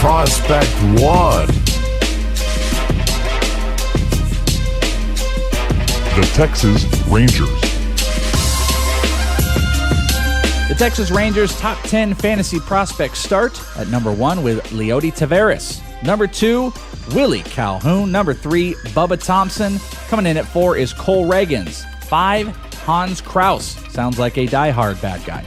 Prospect 1. The Texas Rangers. The Texas Rangers top 10 fantasy prospects start at number 1 with Leody Taveras. Number 2, Willie Calhoun. Number 3, Bubba Thompson. Coming in at 4 is Cole Reagans. 5, Hans Kraus. Sounds like a diehard bad guy.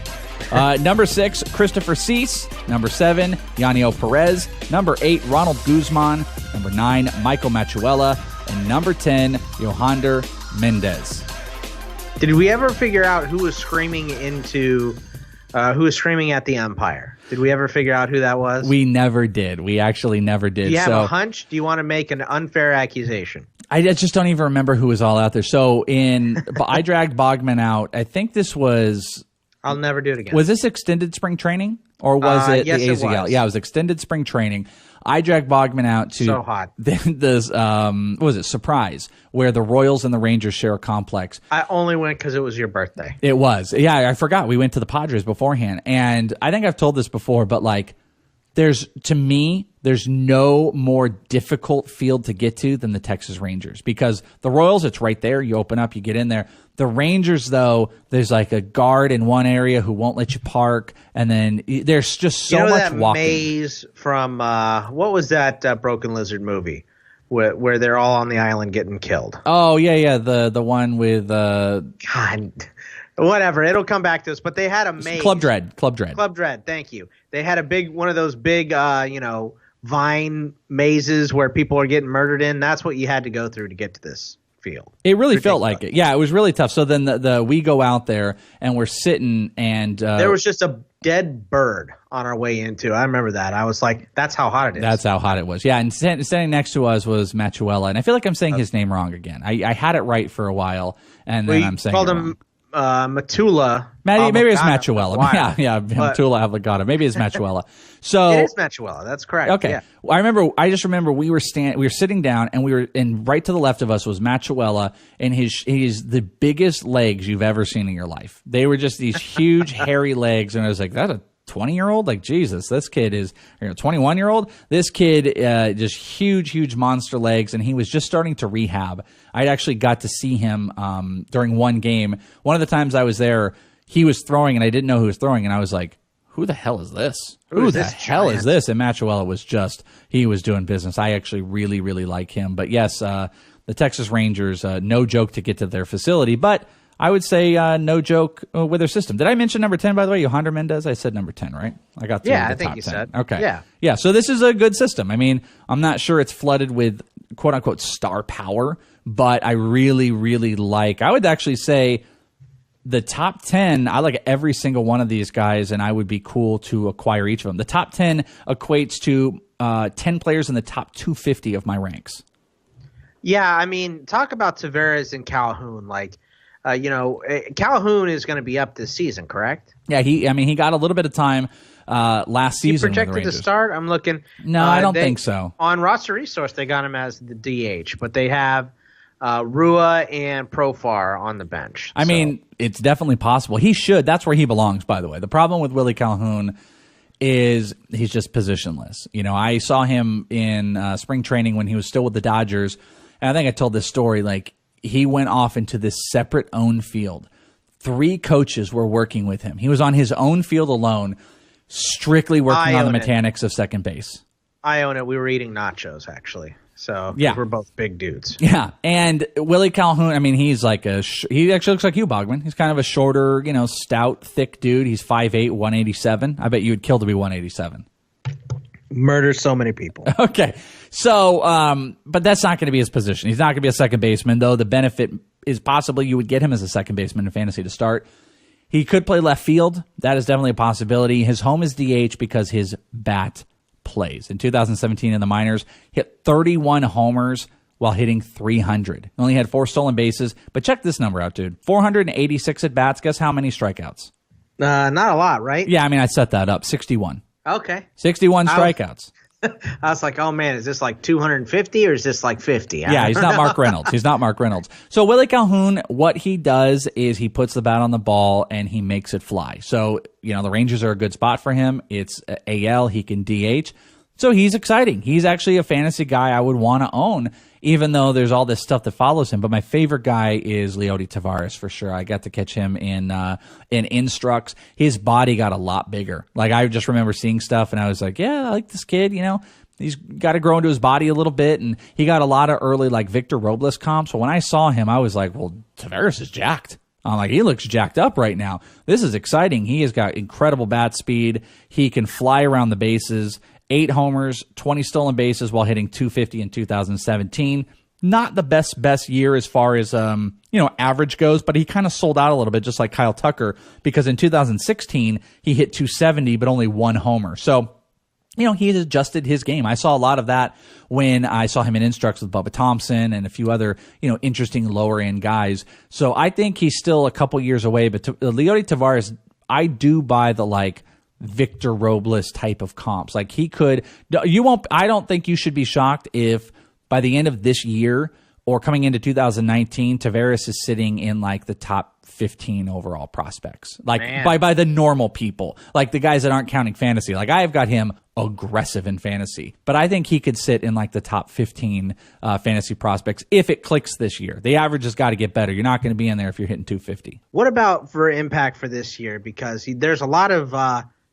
Number 6, Christopher Cease. Number 7, Yaniel Perez. Number 8, Ronald Guzman. Number 9, Michael Machuela. And number 10, Yohander Mendez. Did we ever figure out who was screaming at the umpire? Did we ever figure out who that was? We never did. We actually never did. Do you have a hunch? Do you want to make an unfair accusation? I just don't even remember who was all out there. So I dragged Bogman out. I think this was... I'll never do it again. Was this extended spring training? Or was it yes, the AZL? It was. Yeah, it was extended spring training. I dragged Bogman out to so hot. This what was it? Surprise, where the Royals and the Rangers share a complex. I only went because it was your birthday. It was. Yeah, I forgot. We went to the Padres beforehand. And I think I've told this before, but like there's no more difficult field to get to than the Texas Rangers, because the Royals, it's right there. You open up, you get in there. The Rangers, though, there's like a guard in one area who won't let you park, and then there's just so much that walking. Maze from what was that Broken Lizard movie where they're all on the island getting killed? Oh yeah, the one with God, whatever. It'll come back to us. But they had a maze. Club Dread. Thank you. They had one of those big vine mazes where people are getting murdered in. That's what you had to go through to get to this field. It really felt like it. Yeah, it was really tough. So then we go out there and we're sitting, and there was just a dead bird on our way into. I remember that. I was like, that's how hot it is. That's how hot it was. Yeah, and standing next to us was Machuela, and I feel like I'm saying his name wrong again. I had it right for a while, and then I'm saying called it him wrong. Matula. Maybe it's Machuela. Yeah, Matula Avocado. Maybe it's Machuela. So it is Machuela. That's correct. Okay. Yeah. I just remember we were sitting down, and right to the left of us was Machuela, and he's the biggest legs you've ever seen in your life. They were just these huge hairy legs, and I was like, that's a 20-year-old? Like, Jesus, this kid is 21-year-old. This kid, just huge monster legs, and he was just starting to rehab. I actually got to see him during one game. One of the times I was there, he was throwing, and I didn't know who was throwing, and I was like, who the hell is this? Who the hell is this? And Machuela was he was doing business. I actually really, really like him. But yes, the Texas Rangers, no joke to get to their facility, but I would say no joke with their system. Did I mention number 10, by the way? Yohander Mendez? I said number 10, right? I got through the I think top you 10. said. Okay. Yeah, so this is a good system. I mean, I'm not sure it's flooded with quote-unquote star power, but I really, really like – I would actually say the top 10, I like every single one of these guys, and I would be cool to acquire each of them. The top 10 equates to 10 players in the top 250 of my ranks. Yeah, I mean, talk about Taveras and Calhoun. Like, Calhoun is going to be up this season, correct? Yeah, he got a little bit of time last season. He projected to start? I'm looking. No, I don't think so. On Roster Resource, they got him as the DH, but they have Rua and Profar on the bench. I mean, it's definitely possible. He should. That's where he belongs, by the way. The problem with Willie Calhoun is he's just positionless. I saw him in spring training when he was still with the Dodgers, and I think I told this story, like, he went off into this separate own field. 3 coaches were working with him. He was on his own field alone, strictly working on the mechanics of second base. I own it. We were eating nachos, actually. So yeah, we're both big dudes. Yeah, and Willie Calhoun, I mean, he's like he actually looks like you, Bogman. He's kind of a shorter, stout, thick dude. He's 5'8", 187. I bet you would kill to be 187. Murder so many people. Okay. So, but that's not going to be his position. He's not going to be a second baseman, though. The benefit is possibly you would get him as a second baseman in fantasy to start. He could play left field. That is definitely a possibility. His home is DH because his bat plays. In 2017 in the minors, hit 31 homers while hitting 300. Only had 4 stolen bases. But check this number out, dude. 486 at-bats. Guess how many strikeouts? Not a lot, right? Yeah, I mean, I set that up. 61. Okay. 61 strikeouts. I was like, oh, man, is this like 250 or is this like 50? Yeah, he's not Mark Reynolds. He's not Mark Reynolds. So Willie Calhoun, what he does is he puts the bat on the ball and he makes it fly. So, the Rangers are a good spot for him. It's AL. He can DH. So he's exciting. He's actually a fantasy guy I would want to own, even though there's all this stuff that follows him. But my favorite guy is Leody Taveras for sure. I got to catch him in Instructs. His body got a lot bigger. Like, I just remember seeing stuff, and I was like, yeah, I like this kid, you know. He's got to grow into his body a little bit, and he got a lot of early, like, Victor Robles comps. So when I saw him, I was like, well, Taveras is jacked. I'm like, he looks jacked up right now. This is exciting. He has got incredible bat speed. He can fly around the bases. 8 homers, 20 stolen bases while hitting .250 in 2017. Not the best year as far as average goes, but he kind of sold out a little bit, just like Kyle Tucker, because in 2016 he hit .270 but only 1 homer. So, you know, he has adjusted his game. I saw a lot of that when I saw him in Instructs with Bubba Thompson and a few other, interesting lower end guys. So I think he's still a couple years away. But Leody Taveras, I do buy the Victor Robles type of comps. Like, he could, I don't think you should be shocked if by the end of this year or coming into 2019, Taveras is sitting in the top 15 overall prospects. By the normal people, like the guys that aren't counting fantasy. Like, I have got him aggressive in fantasy, but I think he could sit in the top 15 fantasy prospects if it clicks this year. The average has got to get better. You're not going to be in there if you're hitting .250. What about for impact for this year? Because there's a lot of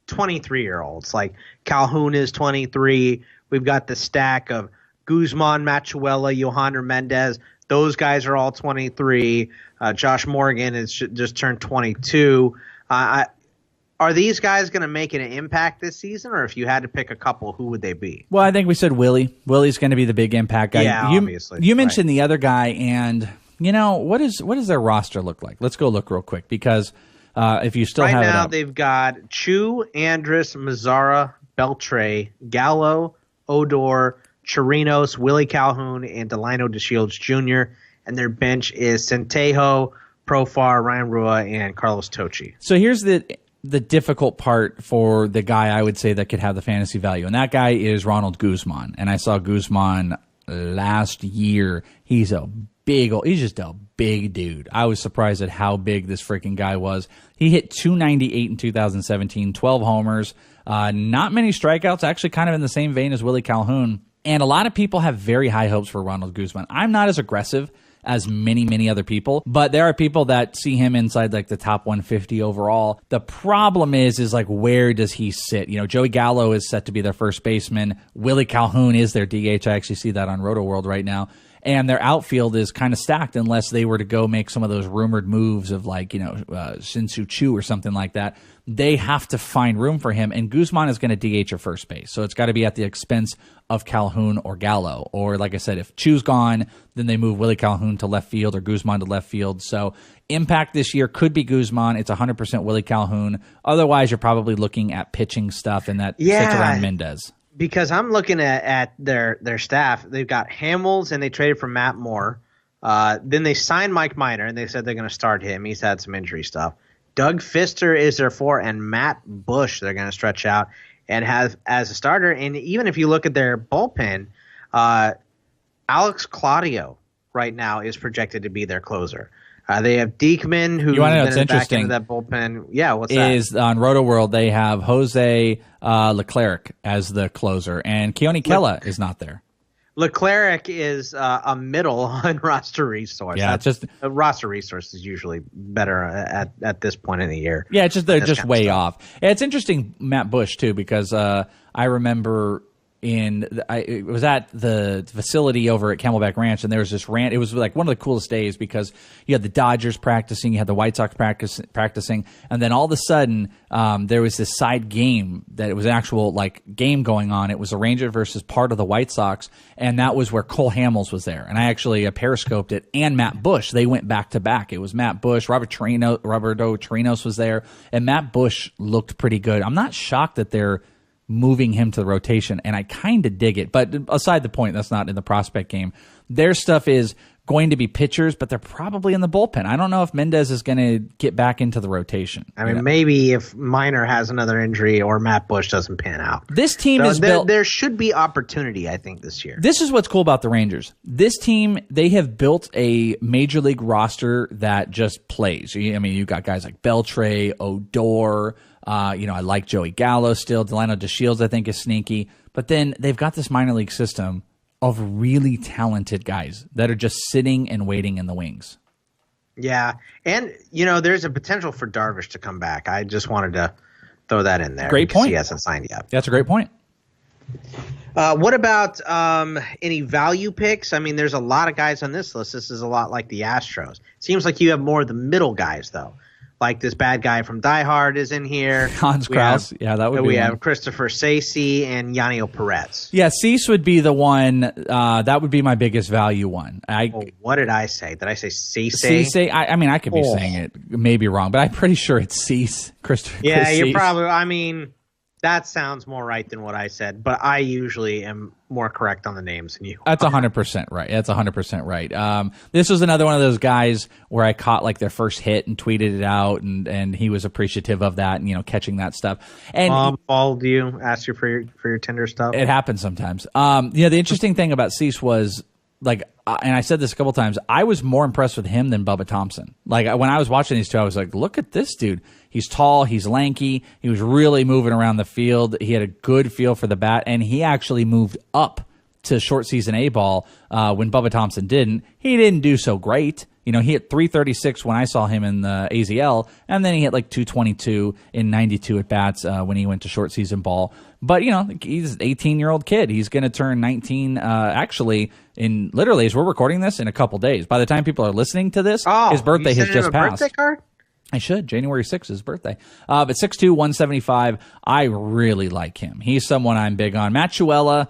23-year-olds. Like, Calhoun is 23. We've got the stack of Guzman, Machuela, Yohander Mendez. Those guys are all 23. Josh Morgan has just turned 22. Are these guys going to make an impact this season, or if you had to pick a couple, who would they be? Well, I think we said Willie. Willie's going to be the big impact guy. Yeah, obviously. You mentioned the other guy, and what does their roster look like? Let's go look real quick, because if you still have right it now, up. they've got Chu, Andrus, Mazzara, Beltre, Gallo, Odor, Chirinos, Willie Calhoun, and Delino DeShields Jr., and their bench is Centejo, Profar, Ryan Rua, and Carlos Tocci. So here's the difficult part for the guy I would say that could have the fantasy value, and that guy is Ronald Guzman. And I saw Guzman last year. He's just a big dude. I was surprised at how big this freaking guy was. He hit .298 in 2017, 12 homers, not many strikeouts, actually kind of in the same vein as Willie Calhoun. And a lot of people have very high hopes for Ronald Guzman. I'm not as aggressive as many other people, but there are people that see him inside the top 150 overall. The problem is where does he sit? Joey Gallo is set to be their first baseman. Willie Calhoun is their DH. I actually see that on Roto World right now. And their outfield is kind of stacked unless they were to go make some of those rumored moves of Shin-Soo Choo or something like that. They have to find room for him, and Guzman is going to DH your first base. So it's got to be at the expense of Calhoun or Gallo. Or like I said, if Choo's gone, then they move Willie Calhoun to left field or Guzman to left field. So impact this year could be Guzman. It's 100% Willie Calhoun. Otherwise, you're probably looking at pitching stuff, and that sits around Mendez. Because I'm looking at their staff. They've got Hamels, and they traded for Matt Moore. Then they signed Mike Minor, and they said they're going to start him. He's had some injury stuff. Doug Fister is their 4, and Matt Bush they're going to stretch out and have as a starter. And even if you look at their bullpen, Alex Claudio right now is projected to be their closer. They have Diekman, who you want to know is what's interesting back into that bullpen. Yeah, what's is that? On Roto World they have Jose Leclerc as the closer, and Keone Kela is not there. Leclerc is a middle on roster resource. Yeah, just a roster resource is usually better at this point in the year. Yeah, they're just way off. It's interesting, Matt Bush too, because I remember it was at the facility over at Camelback Ranch, and there was this rant. It was one of the coolest days because you had the Dodgers practicing, you had the White Sox practicing, and then all of a sudden there was this side game that it was an actual game going on. It was a Ranger versus part of the White Sox, and that was where Cole Hamels was there. And I actually periscoped it, and Matt Bush. They went back to back. It was Matt Bush, Roberto Trinos was there, and Matt Bush looked pretty good. I'm not shocked that they're moving him to the rotation, and I kind of dig it. But aside the point, that's not in the prospect game. Their stuff is going to be pitchers, but they're probably in the bullpen. I don't know if Mendez is going to get back into the rotation. I mean, maybe if Minor has another injury or Matt Bush doesn't pan out. This team is built. There should be opportunity, I think, this year. This is what's cool about the Rangers. This team, they have built a major league roster that just plays. I mean, you got guys like Beltre, Odor, I like Joey Gallo still. Delano DeShields, I think, is sneaky. But then they've got this minor league system of really talented guys that are just sitting and waiting in the wings. Yeah, and there's a potential for Darvish to come back. I just wanted to throw that in there. Great point. He hasn't signed yet. That's a great point. What about any value picks? I mean, there's a lot of guys on this list. This is a lot like the Astros. Seems like you have more of the middle guys, though. Like this bad guy from Die Hard is in here. Hans Kraus. Yeah, that would be We one. have Christopher Sacy and Yaniel Perez. Yeah, Cease would be the one. That would be my biggest value one. What did I say? Did I say Sacy? Cease. I mean, I could be saying it maybe wrong, but I'm pretty sure it's Cease. Christopher. Yeah, Chris you're Cease. probably. I mean, that sounds more right than what I said, but I usually am more correct on the names than you. That's 100% right. That's 100% right. This was another one of those guys where I caught like their first hit and tweeted it out, and he was appreciative of that and catching that stuff. And Called you, asked you for your Tinder stuff. it happens sometimes. The interesting thing about Cease was and I said this a couple times, I was more impressed with him than Bubba Thompson. Like when I was watching these two, I was like, look at this dude. He's tall, he's lanky, he was really moving around the field. He had a good feel for the bat, and he actually moved up to short season A ball when Bubba Thompson didn't. He didn't do so great. He hit 336 when I saw him in the AZL, and then he hit like 222 in 92 at bats when he went to short season ball. But he's an 18-year-old kid. He's going to turn 19 actually in literally as we're recording this in a couple days. By the time people are listening to this, his birthday has just passed. Birthday card? I should. January 6th is his birthday. But 6'2", 175, I really like him. He's someone I'm big on. Matt Chuela,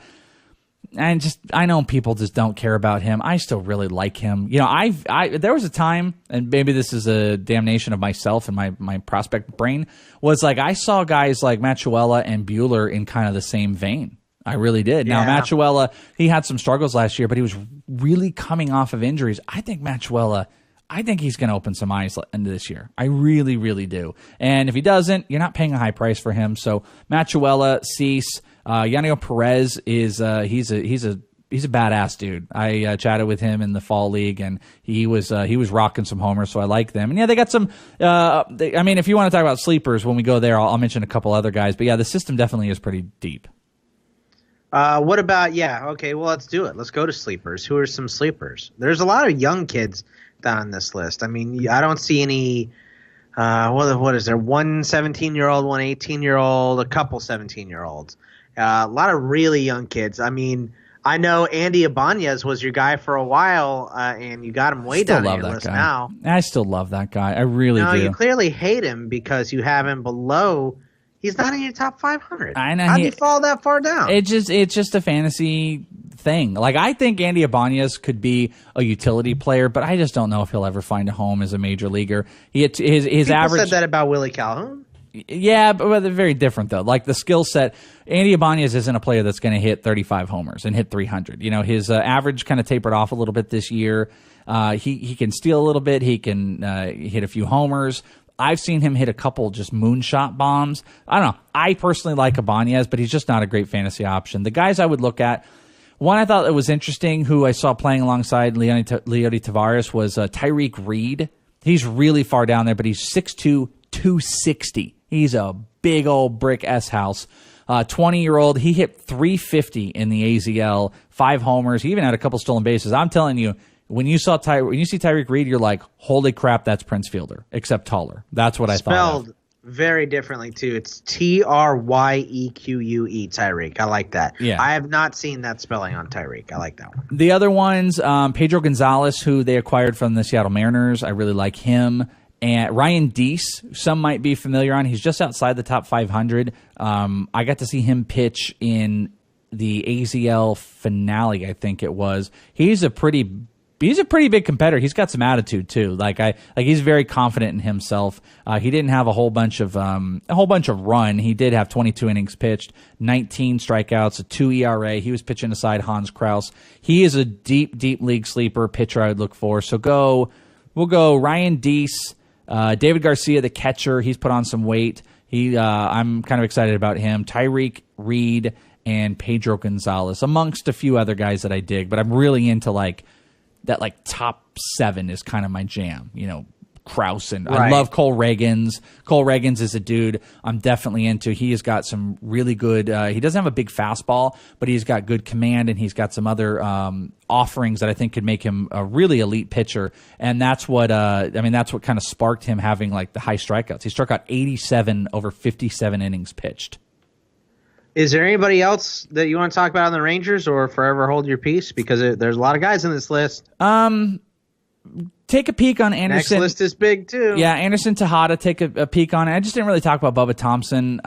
I know people just don't care about him. I still really like him. There was a time, and maybe this is a damnation of myself and my prospect brain, was like I saw guys like Matt Chuela and Buehler in kind of the same vein. I really did. Yeah. Now, Matt Chuela, he had some struggles last year, but he was really coming off of injuries. I think Matt Chuela, he's going to open some eyes into this year. I really, really do. And if he doesn't, you're not paying a high price for him. So Matt Chuela, Cease, Yaniel Perez is he's a badass dude. I chatted with him in the fall league, and he was rocking some homers, so I like them. And yeah, they got some. If you want to talk about sleepers, when we go there, I'll mention a couple other guys. But yeah, the system definitely is pretty deep. What about okay, well, let's do it. Let's go to sleepers. Who are some sleepers? There's a lot of young kids on this list. I mean, I don't see any what is there? One 17-year-old, one 18-year-old, a couple 17-year-olds. A lot of really young kids. I mean, I know Andy Ibanez was your guy for a while, and you got him way down on your list now. I still love that guy. I really do. You clearly hate him because you have him below. He's not in your top 500. I know. How did he fall that far down? It's just a fantasy thing. Like, I think Andy Ibanez could be a utility player, but I just don't know if he'll ever find a home as a major leaguer. His People average said that about Willie Calhoun. Yeah, but they're very different, though. Like the skill set, Andy Ibanez isn't a player that's going to hit 35 homers and hit 300. His average kind of tapered off a little bit this year. He can steal a little bit. He can hit a few homers. I've seen him hit a couple just moonshot bombs. I don't know. I personally like Ibanez, but he's just not a great fantasy option. The guys I would look at, one I thought that was interesting, who I saw playing alongside Leody Tavares, was Tyreek Reed. He's really far down there, but he's 6'2", 260. He's a big old brick S-house. 20-year-old. He hit 350 in the AZL, 5 homers. He even had a couple stolen bases. I'm telling you, when you see Tyreek Reed, you're like, holy crap, that's Prince Fielder, except taller. That's what I thought. Spelled very differently, too. It's Tryeque, Tyreek. I like that. Yeah. I have not seen that spelling on Tyreek. I like that one. The other ones, Pedro Gonzalez, who they acquired from the Seattle Mariners. I really like him. And Ryan Deese, some might be familiar on. He's just outside the top 500. I got to see him pitch in the AZL finale, I think it was. He's a pretty big competitor. He's got some attitude too. He's very confident in himself. He didn't have a whole bunch of run. He did have 22 innings pitched, 19 strikeouts, a 2 ERA. He was pitching aside Hans Kraus. He is a deep league sleeper pitcher I would look for. So we'll go Ryan Deese. David Garcia, the catcher, he's put on some weight. I'm kind of excited about him. Tyreek Reed and Pedro Gonzalez, amongst a few other guys that I dig. But I'm really into that top 7 is kind of my jam. Krause, and Right. I love Cole Reagans. Cole Reagans is a dude I'm definitely into. He has got some really good. He doesn't have a big fastball, but he's got good command, and he's got some other offerings that I think could make him a really elite pitcher. And that's what that's what kind of sparked him having like the high strikeouts. He struck out 87 over 57 innings pitched. Is there anybody else that you want to talk about on the Rangers, or forever hold your peace? Because there's a lot of guys in this list. Take a peek on Anderson. Next list is big too. Yeah, Anderson Tejada, take a peek on it. I just didn't really talk about Bubba Thompson,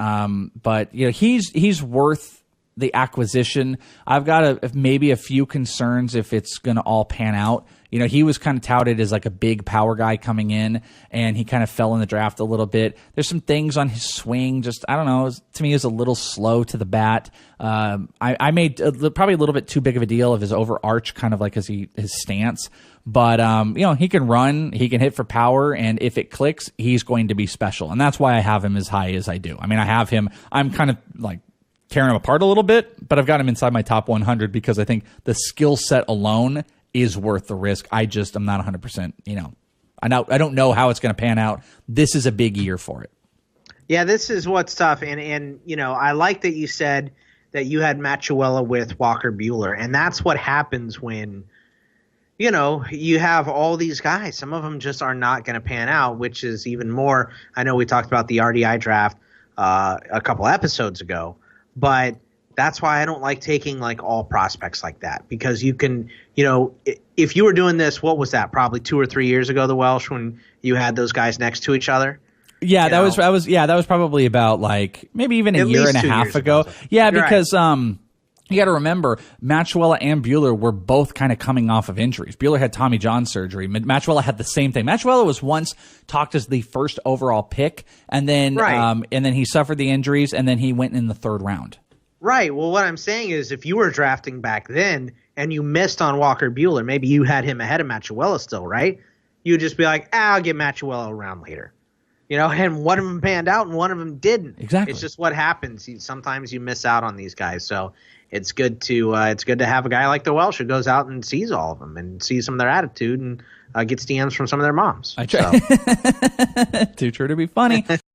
but he's worth the acquisition. I've got maybe a few concerns if it's going to all pan out. He was kind of touted as like a big power guy coming in, and he kind of fell in the draft a little bit. There's some things on his swing, just, I don't know, to me is a little slow to the bat. I made probably a little bit too big of a deal of his overarch, kind of like his stance. But, he can run, he can hit for power, and if it clicks, he's going to be special. And that's why I have him as high as I do. I mean, I have him, I'm kind of like tearing him apart a little bit, but I've got him inside my top 100 because I think the skill set alone is worth the risk. I'm not 100%, I don't know how it's going to pan out. This is a big year for it. Yeah, this is what's tough. And I like that you said that you had Matt Chiuella with Walker Buehler. And that's what happens when, you have all these guys. Some of them just are not going to pan out, which is even more. I know we talked about the RDI draft a couple episodes ago, but that's why I don't like taking like all prospects like that, because you can, if you were doing this, what was that? Probably 2 or 3 years ago, the Welsh, when you had those guys next to each other. Yeah, that was probably about like maybe even a year and a half ago. Yeah, because you got to remember, Machuela and Buehler were both kind of coming off of injuries. Buehler had Tommy John surgery. Machuela had the same thing. Machuela was once talked as the first overall pick, and then he suffered the injuries, and then he went in the 3rd round. Right. Well, what I'm saying is, if you were drafting back then and you missed on Walker Buehler, maybe you had him ahead of Machuela still, right? You'd just be like, I'll get Machuela around later. And one of them panned out and one of them didn't. Exactly. It's just what happens. Sometimes you miss out on these guys. So it's good to have a guy like the Welsh who goes out and sees all of them and sees some of their attitude and gets DMs from some of their moms. I try. Too true to be funny.